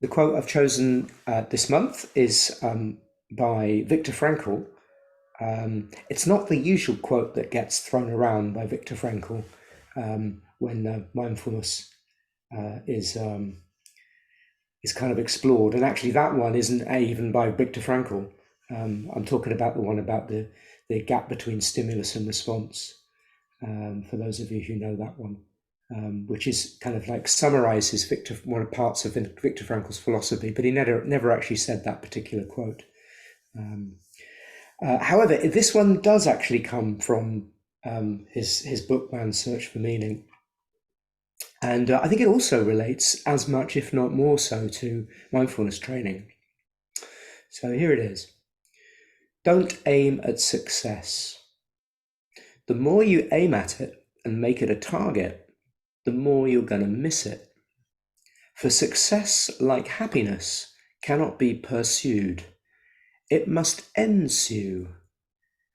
The quote I've chosen this month is by Viktor Frankl. It's not the usual quote that gets thrown around by Viktor Frankl when mindfulness is kind of explored. And actually, that one isn't even by Viktor Frankl. I'm talking about the one about the gap between stimulus and response. For those of you who know that one, which is kind of like summarizes one of parts of Viktor Frankl's philosophy, but he never actually said that particular quote. However, this one does actually come from his book Man's Search for Meaning, and I think it also relates as much, if not more so, to mindfulness training. So here it is. Don't aim at success. The more you aim at it and make it a target, the more you're going to miss it. For success, like happiness, cannot be pursued. It must ensue,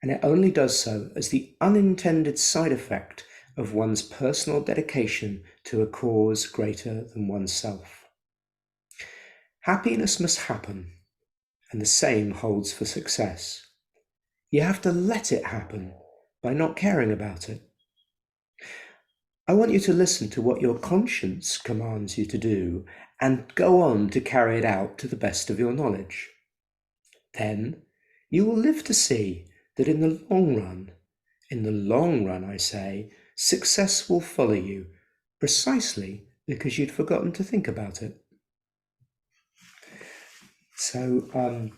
and it only does so as the unintended side effect of one's personal dedication to a cause greater than oneself. Happiness must happen, and the same holds for success. You have to let it happen by not caring about it. I want you to listen to what your conscience commands you to do and go on to carry it out to the best of your knowledge. Then you will live to see that in the long run, I say, success will follow you precisely because you'd forgotten to think about it. So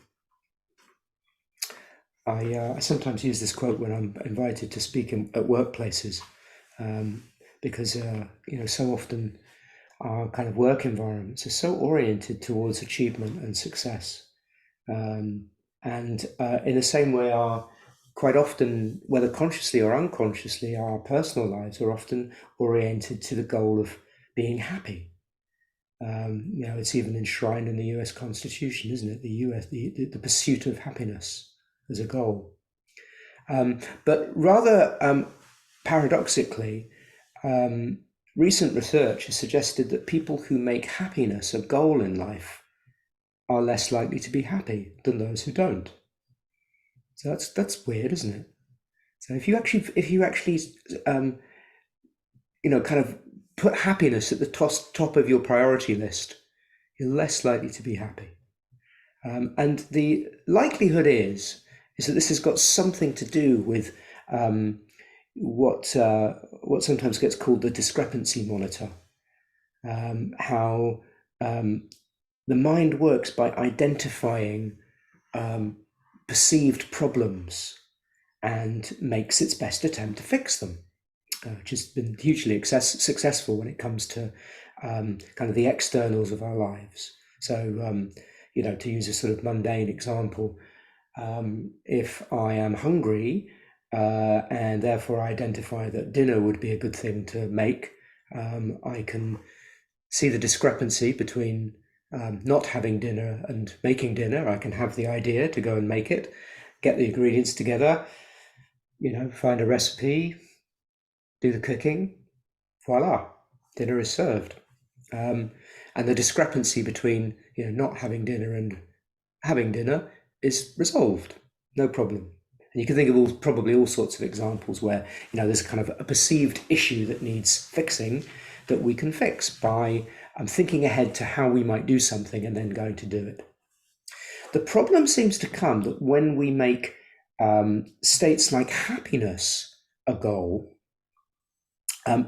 I sometimes use this quote when I'm invited to speak at workplaces, because so often our kind of work environments are so oriented towards achievement and success, and in the same way, quite often, whether consciously or unconsciously, our personal lives are often oriented to the goal of being happy. It's even enshrined in the U.S. Constitution, isn't it? The pursuit of happiness as a goal. But rather paradoxically, recent research has suggested that people who make happiness a goal in life are less likely to be happy than those who don't. So that's weird, isn't it? So if you actually kind of put happiness at the top of your priority list, you're less likely to be happy. And the likelihood is that this has got something to do with what sometimes gets called the discrepancy monitor. How the mind works by identifying perceived problems and makes its best attempt to fix them, which has been hugely successful when it comes to kind of the externals of our lives. So, to use a sort of mundane example, if I am hungry and therefore I identify that dinner would be a good thing to make, I can see the discrepancy between not having dinner and making dinner. I can have the idea to go and make it, get the ingredients together, find a recipe, do the cooking, voila, dinner is served. And the discrepancy between not having dinner and having dinner is resolved, no problem. And you can think of probably all sorts of examples where there's kind of a perceived issue that needs fixing that we can fix by thinking ahead to how we might do something and then going to do it. The problem seems to come that when we make states like happiness a goal,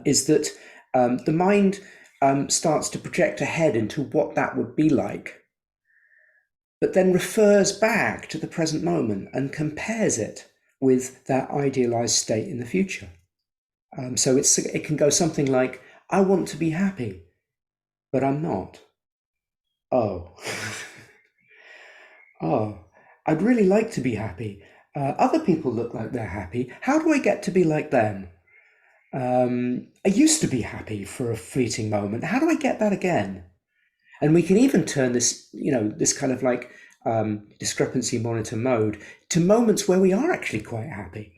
is that the mind starts to project ahead into what that would be like, but then refers back to the present moment and compares it with that idealized state in the future. So it can go something like, I want to be happy, but I'm not. Oh, oh, I'd really like to be happy. Other people look like they're happy. How do I get to be like them? I used to be happy for a fleeting moment. How do I get that again? And we can even turn this, this kind of like discrepancy monitor mode to moments where we are actually quite happy.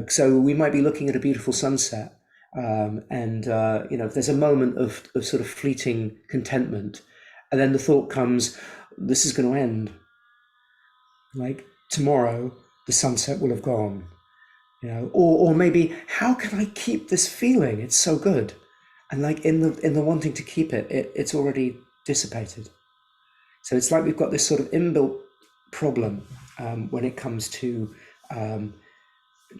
So we might be looking at a beautiful sunset, and if there's a moment of sort of fleeting contentment, And then the thought comes, this is going to end. Like tomorrow, the sunset will have gone. Or maybe how can I keep this feeling? It's so good, and like in the wanting to keep it's already dissipated. So it's like we've got this sort of inbuilt problem when it comes um,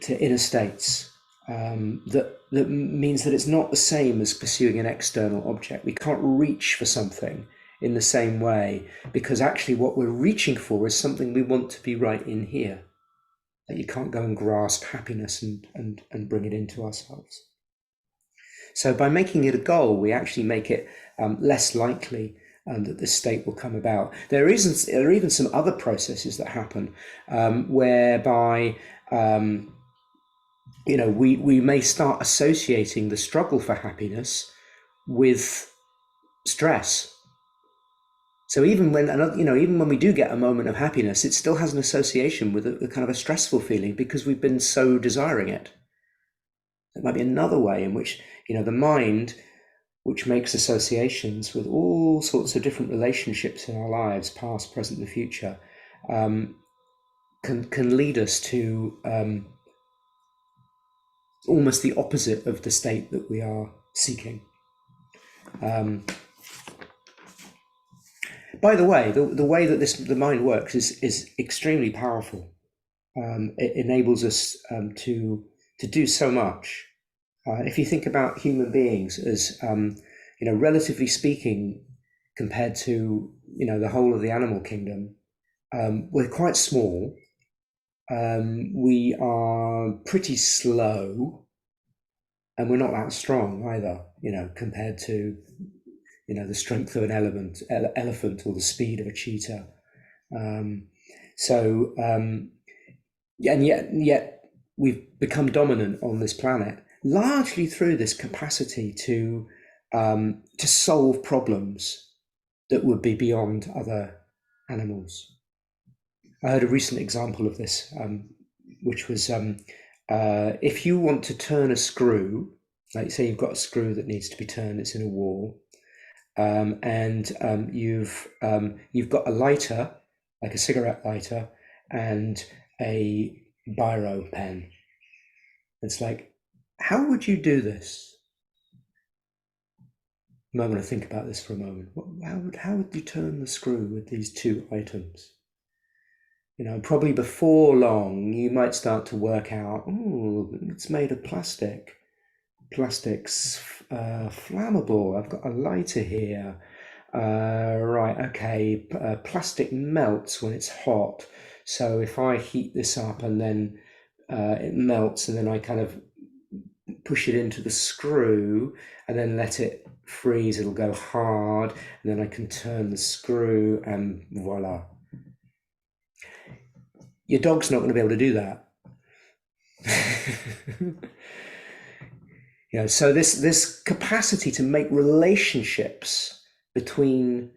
to inner states. That means that it's not the same as pursuing an external object. We can't reach for something in the same way because actually what we're reaching for is something we want to be right in here. That you can't go and grasp happiness and bring it into ourselves. So by making it a goal, we actually make it less likely that this state will come about. There are even some other processes that happen whereby we may start associating the struggle for happiness with stress. So even when we do get a moment of happiness, it still has an association with a kind of a stressful feeling because we've been so desiring it. It might be another way in which the mind, which makes associations with all sorts of different relationships in our lives, past, present, and future, can lead us to almost the opposite of the state that we are seeking. By the way, the way that the mind works is extremely powerful. It enables us to do so much. If you think about human beings as relatively speaking, compared to the whole of the animal kingdom, we're quite small. We are pretty slow, and we're not that strong either. Compared to the strength of an elephant or the speed of a cheetah. And yet we've become dominant on this planet largely through this capacity to solve problems that would be beyond other animals. I heard a recent example of this, which was if you want to turn a screw, like say you've got a screw that needs to be turned, it's in a wall, and you've got a lighter, like a cigarette lighter, and a biro pen. It's like, how would you do this? You might want to think about this for a moment. How would you turn the screw with these two items? Probably before long, you might start to work out, oh, it's made of plastic. Plastic's flammable. I've got a lighter here. Right, okay. Plastic melts when it's hot. So if I heat this up and then it melts, and then I kind of push it into the screw and then let it freeze, it'll go hard, and then I can turn the screw and voila. Your dog's not going to be able to do that. So this capacity to make relationships between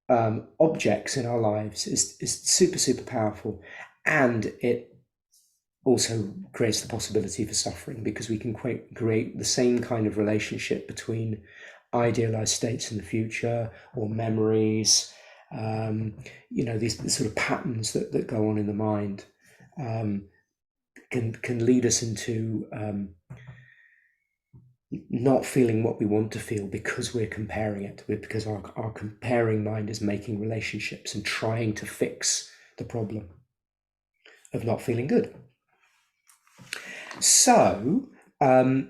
objects in our lives is super, super powerful, and it also creates the possibility for suffering because we can create the same kind of relationship between idealized states in the future or memories, these sort of patterns that go on in the mind can lead us into not feeling what we want to feel because we're comparing it, because our comparing mind is making relationships and trying to fix the problem of not feeling good. So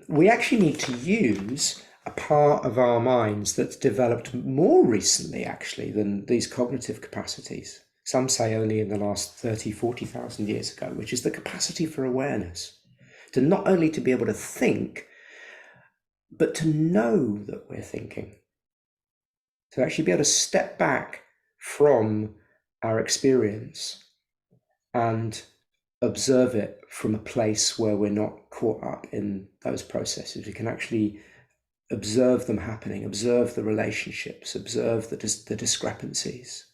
we actually need to use a part of our minds that's developed more recently actually than these cognitive capacities. Some say only in the last 30, 40,000 years ago, which is the capacity for awareness. To not only to be able to think, but to know that we're thinking. To actually be able to step back from our experience and observe it from a place where we're not caught up in those processes. We can actually observe them happening, observe the relationships, observe the discrepancies.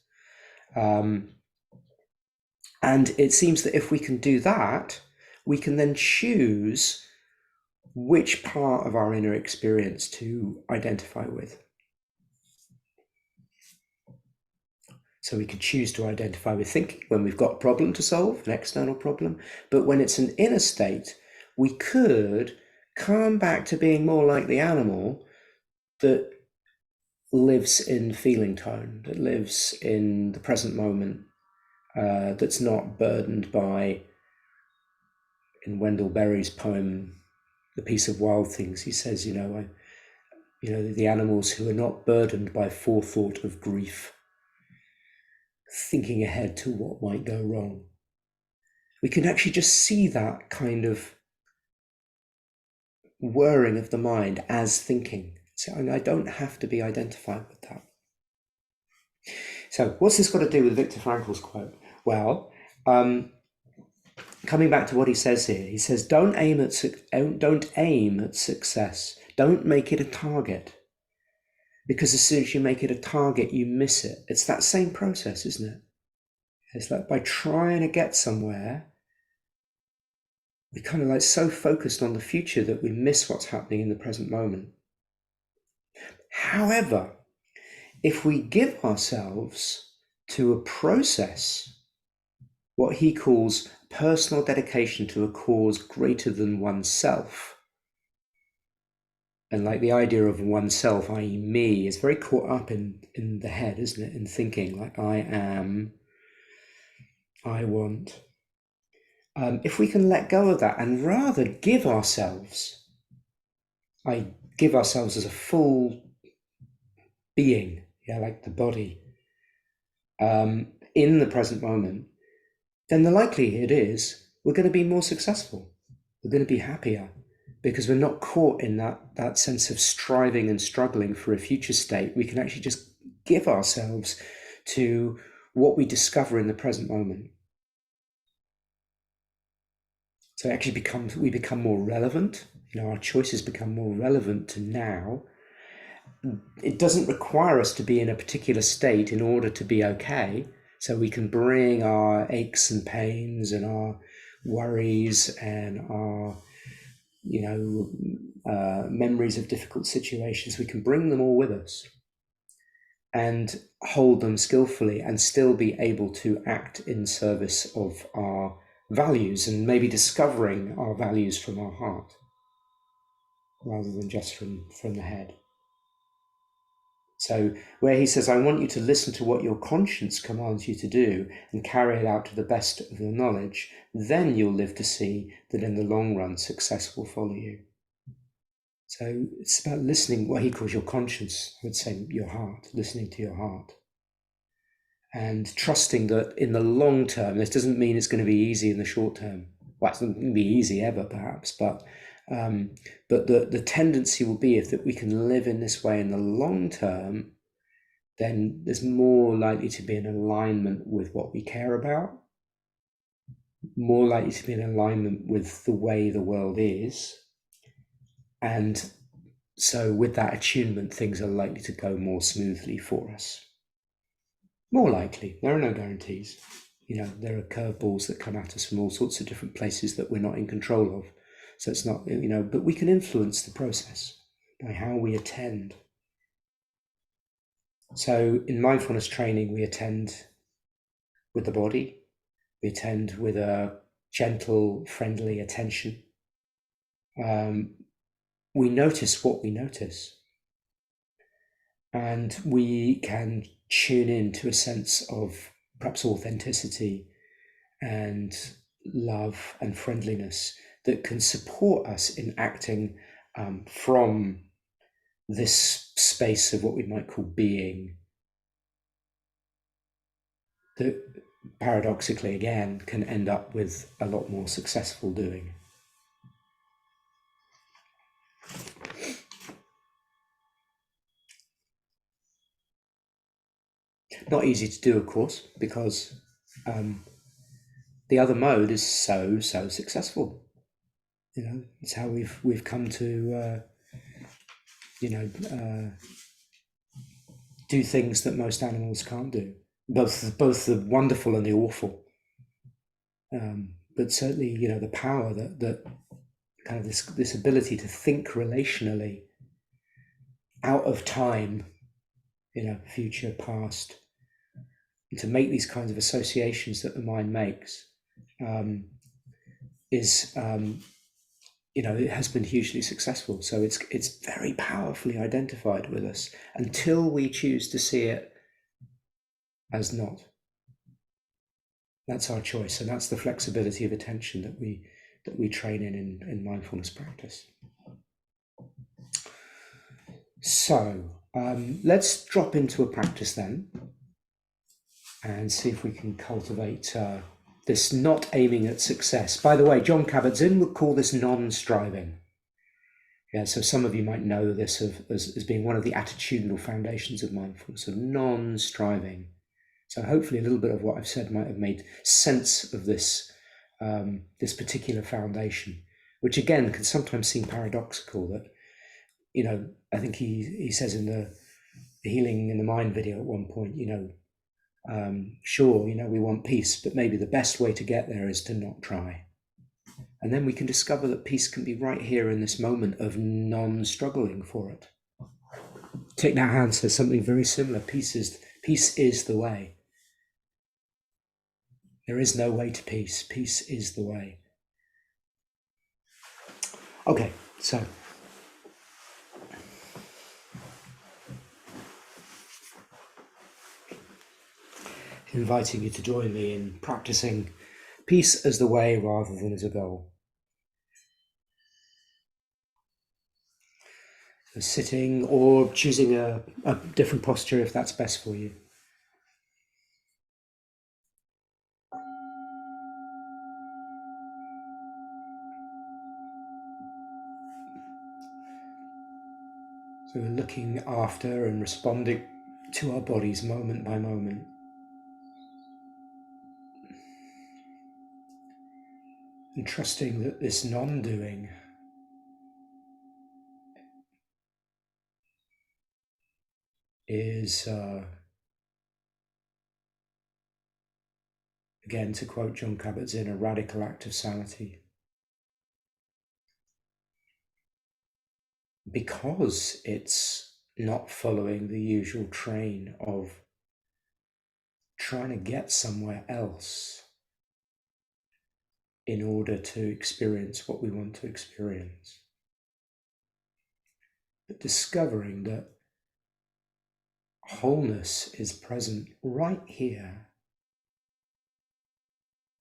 And it seems that if we can do that, we can then choose which part of our inner experience to identify with. So we could choose to identify with thinking when we've got a problem to solve, an external problem. But when it's an inner state, we could come back to being more like the animal that lives in feeling tone, that lives in the present moment, that's not burdened by, in Wendell Berry's poem, The Peace of Wild Things, he says, the animals who are not burdened by forethought of grief, thinking ahead to what might go wrong. We can actually just see that kind of whirring of the mind as thinking. So I don't have to be identified with that. So what's this got to do with Viktor Frankl's quote? Well, coming back to what he says here, he says, don't aim at success. Don't make it a target. Because as soon as you make it a target, you miss it. It's that same process, isn't it? It's like by trying to get somewhere, we're kind of like so focused on the future that we miss what's happening in the present moment. However, if we give ourselves to a process, what he calls personal dedication to a cause greater than oneself, and like the idea of oneself, i.e. me, is very caught up in the head, isn't it? In thinking like I am, I want. If we can let go of that and rather give ourselves as a full being, like the body, in the present moment, then the likelihood is we're going to be more successful. We're going to be happier because we're not caught in that sense of striving and struggling for a future state. We can actually just give ourselves to what we discover in the present moment. So it actually we become more relevant. Our choices become more relevant to now. It doesn't require us to be in a particular state in order to be okay. So we can bring our aches and pains and our worries and our, memories of difficult situations. We can bring them all with us and hold them skillfully and still be able to act in service of our values and maybe discovering our values from our heart rather than just from the head. So where he says, I want you to listen to what your conscience commands you to do and carry it out to the best of your knowledge, then you'll live to see that in the long run, success will follow you. So it's about listening, what he calls your conscience, I would say your heart, listening to your heart. And trusting that in the long term, this doesn't mean it's going to be easy in the short term. Well, it's not going to be easy ever, perhaps, but the tendency will be if that we can live in this way in the long term, then there's more likely to be an alignment with what we care about, more likely to be in alignment with the way the world is. And so with that attunement, things are likely to go more smoothly for us. More likely. There are no guarantees. There are curveballs that come at us from all sorts of different places that we're not in control of. So it's not, but we can influence the process by how we attend. So in mindfulness training, we attend with the body. We attend with a gentle, friendly attention. We notice what we notice. And we can tune in to a sense of perhaps authenticity and love and friendliness that can support us in acting from this space of what we might call being, that paradoxically, again, can end up with a lot more successful doing. Not easy to do, of course, because the other mode is so successful. It's how we've come to do things that most animals can't do, both the wonderful and the awful. But certainly, the power that kind of this ability to think relationally out of time, future, past, and to make these kinds of associations that the mind makes is it has been hugely successful. So it's very powerfully identified with us until we choose to see it as not. That's our choice, and that's the flexibility of attention that we train in mindfulness practice. So let's drop into a practice then and see if we can cultivate this not aiming at success. By the way, Jon Kabat-Zinn would call this non-striving. Yeah, so some of you might know this as being one of the attitudinal foundations of mindfulness, of non-striving. So hopefully a little bit of what I've said might have made sense of this this particular foundation, which again can sometimes seem paradoxical. That I think he says in the Healing in the Mind video at one point, sure, we want peace, but maybe the best way to get there is to not try. And then we can discover that peace can be right here in this moment of non-struggling for it. Thich Nhat Hanh says something very similar. Peace is the way. There is no way to peace. Peace is the way. Okay, so inviting you to join me in practicing peace as the way rather than as a goal. So sitting or choosing a different posture if that's best for you. So we're looking after and responding to our bodies moment by moment. And trusting that this non-doing is, again, to quote Jon Kabat-Zinn, a radical act of sanity. Because it's not following the usual train of trying to get somewhere else in order to experience what we want to experience. But discovering that wholeness is present right here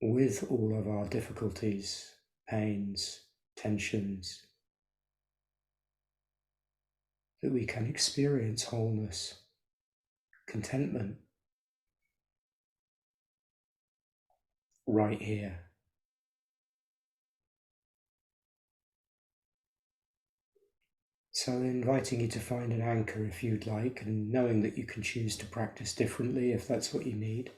with all of our difficulties, pains, tensions, that we can experience wholeness, contentment right here. So inviting you to find an anchor if you'd like, and knowing that you can choose to practice differently if that's what you need.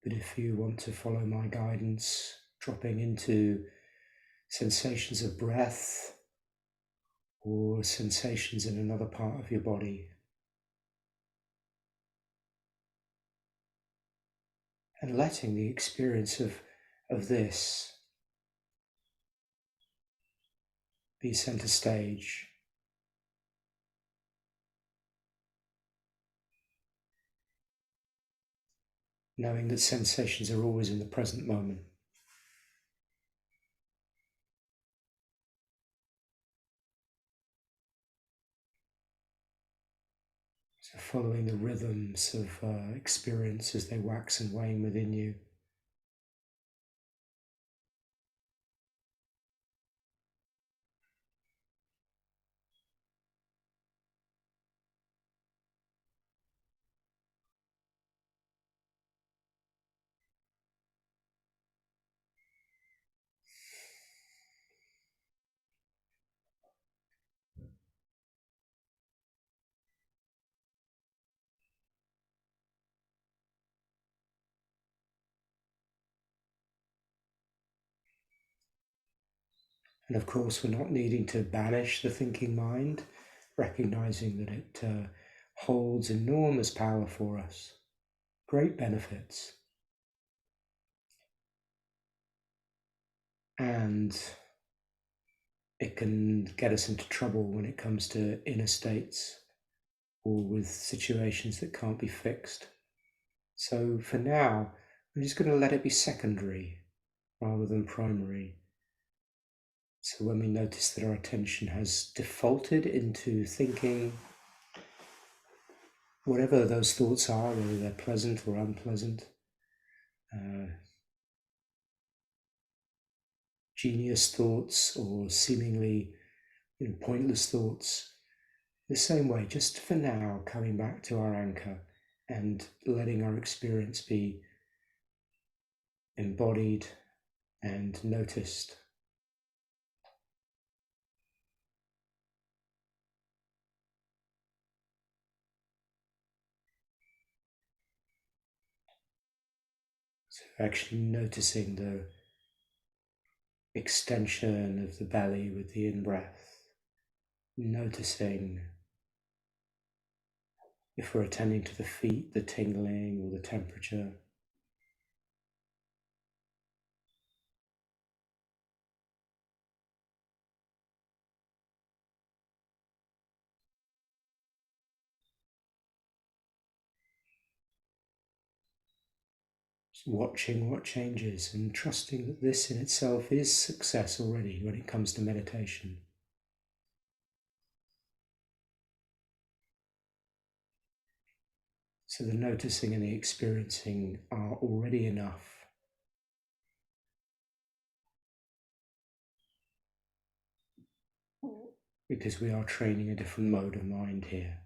But if you want to follow my guidance, dropping into sensations of breath or sensations in another part of your body, and letting the experience of this be center stage. Knowing that sensations are always in the present moment. So following the rhythms of experience as they wax and wane within you. And of course, we're not needing to banish the thinking mind, recognizing that it holds enormous power for us, great benefits. And it can get us into trouble when it comes to inner states or with situations that can't be fixed. So for now, I'm just going to let it be secondary rather than primary. So when we notice that our attention has defaulted into thinking, whatever those thoughts are, whether they're pleasant or unpleasant, genius thoughts or seemingly pointless thoughts, the same way, just for now, coming back to our anchor and letting our experience be embodied and noticed. So actually noticing the extension of the belly with the in-breath, noticing if we're attending to the feet, the tingling or the temperature. Just watching what changes and trusting that this in itself is success already when it comes to meditation. So the noticing and the experiencing are already enough. Because we are training a different mode of mind here.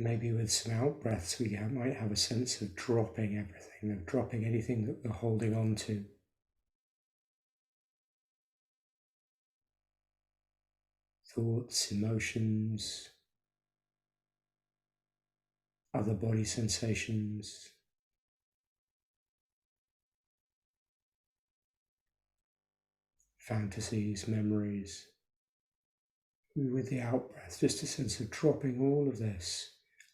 Maybe with some out breaths, we might have a sense of dropping everything, of dropping anything that we're holding on to. Thoughts, emotions, other body sensations, fantasies, memories. With the out breath, just a sense of dropping all of this,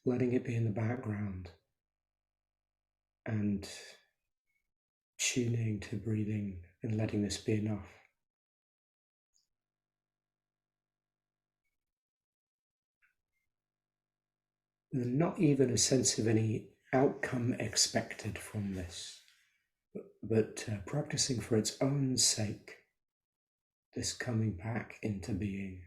letting it be in the background, and tuning to breathing and letting this be enough. And not even a sense of any outcome expected from this, but practicing for its own sake, this coming back into being.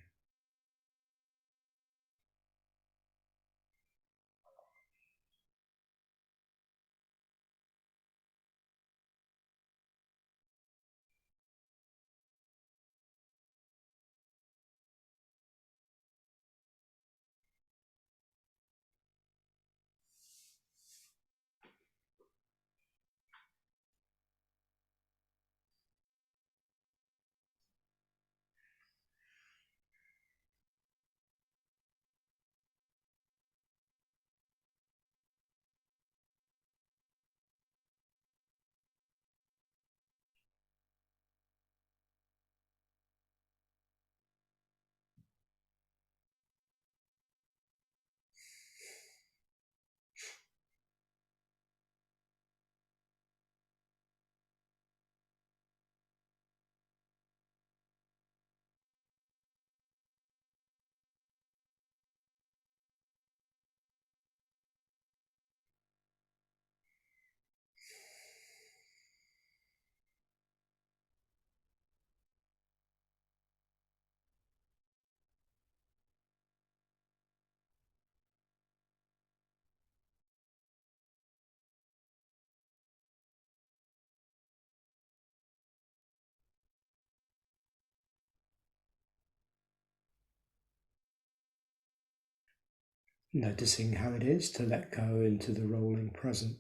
noticing how it is to let go into the rolling present.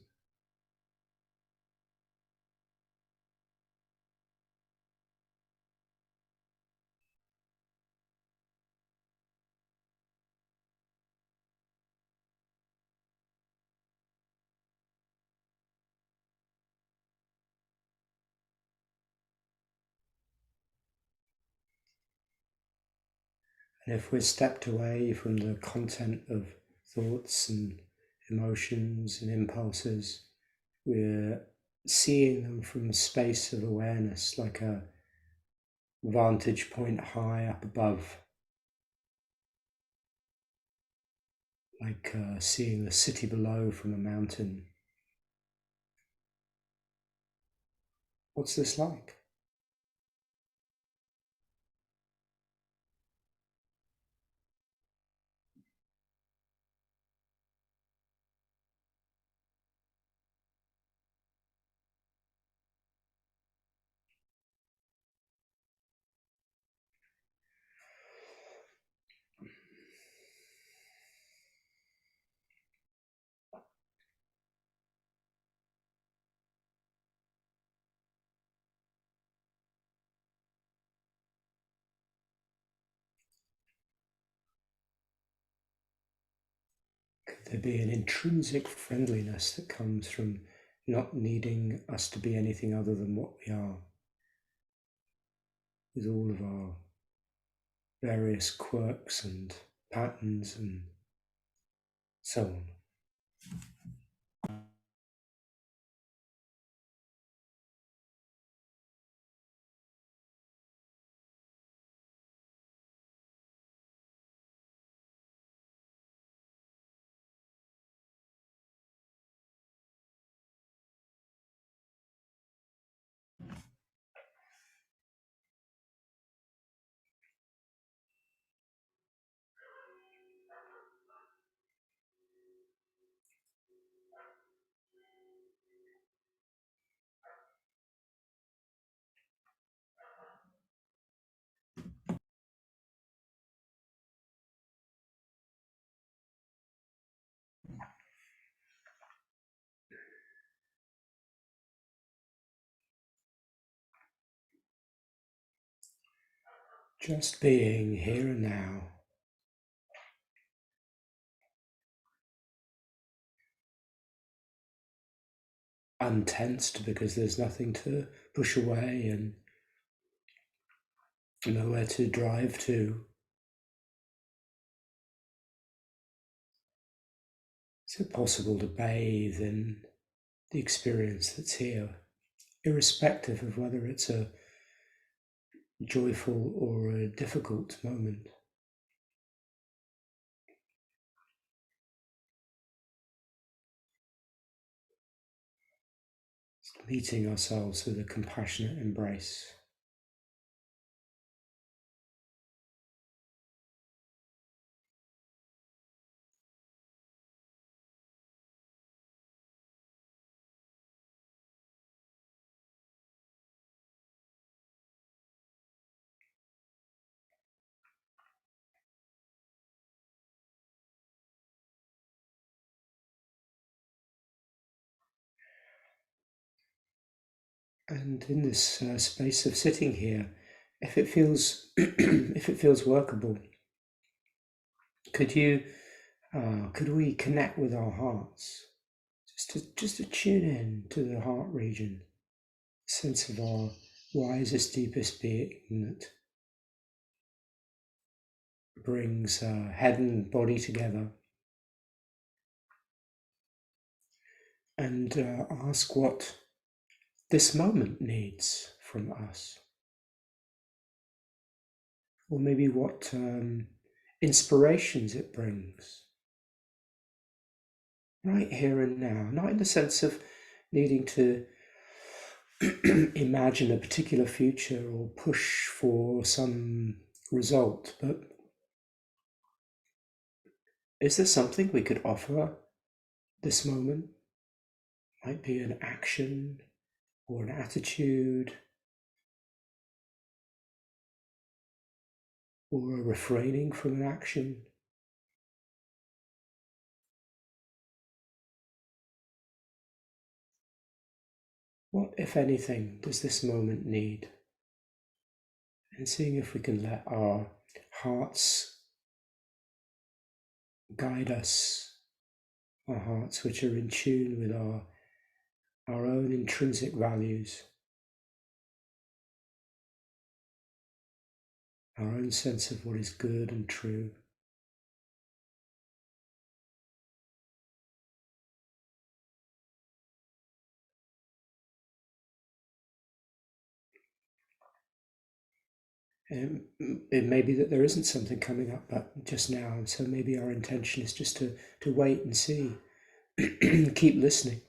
And if we're stepped away from the content of thoughts and emotions and impulses, we're seeing them from a space of awareness, like a vantage point high up above, like seeing the city below from a mountain. What's this like? Could there be an intrinsic friendliness that comes from not needing us to be anything other than what we are, with all of our various quirks and patterns and so on? Just being here and now, untensed because there's nothing to push away and nowhere to drive to. Is it possible to bathe in the experience that's here, irrespective of whether it's a joyful or a difficult moment? Meeting ourselves with a compassionate embrace. And in this space of sitting here, if it feels if it feels workable, could you could we connect with our hearts, just to tune in to the heart region, sense of our wisest, deepest being that brings head and body together, and ask what this moment needs from us, or maybe what inspirations it brings right here and now, not in the sense of needing to imagine a particular future or push for some result, but is there something we could offer this moment? Might be an action or an attitude or a refraining from an action. What, if anything, does this moment need? And seeing if we can let our hearts guide us, our hearts which are in tune with our own intrinsic values, our own sense of what is good and true. It may be that there isn't something coming up but just now, so maybe our intention is just to wait and see, keep listening.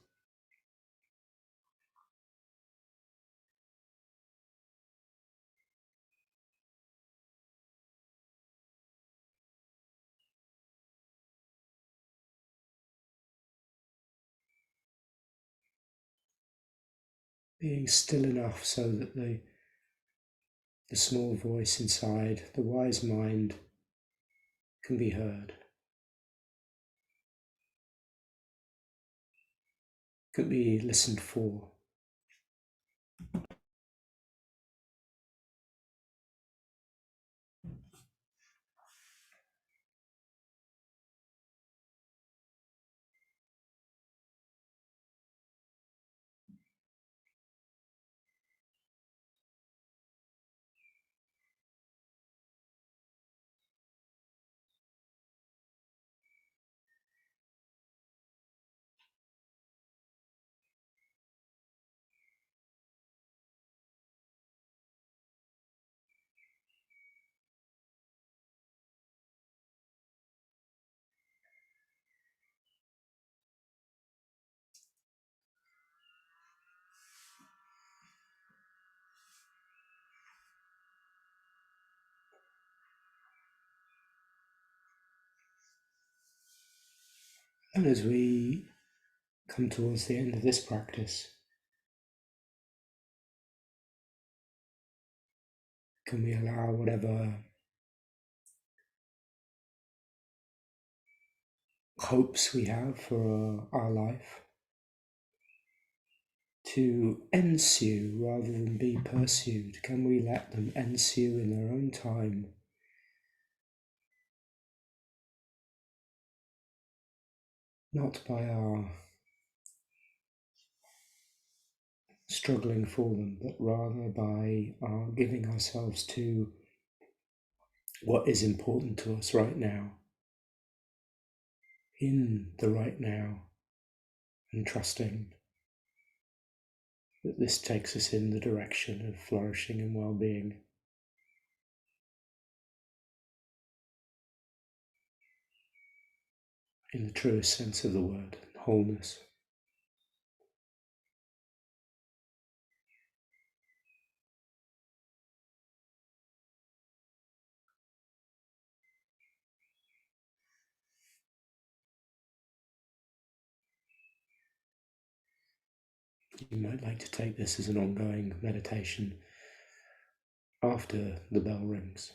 Being still enough so that the small voice inside, the wise mind, can be heard, can be listened for. And as we come towards the end of this practice, can we allow whatever hopes we have for our life to ensue rather than be pursued? Can we let them ensue in their own time, not by our struggling for them, but rather by our giving ourselves to what is important to us right now, in the right now, and trusting that this takes us in the direction of flourishing and well-being. In the truest sense of the word, wholeness. You might like to take this as an ongoing meditation after the bell rings.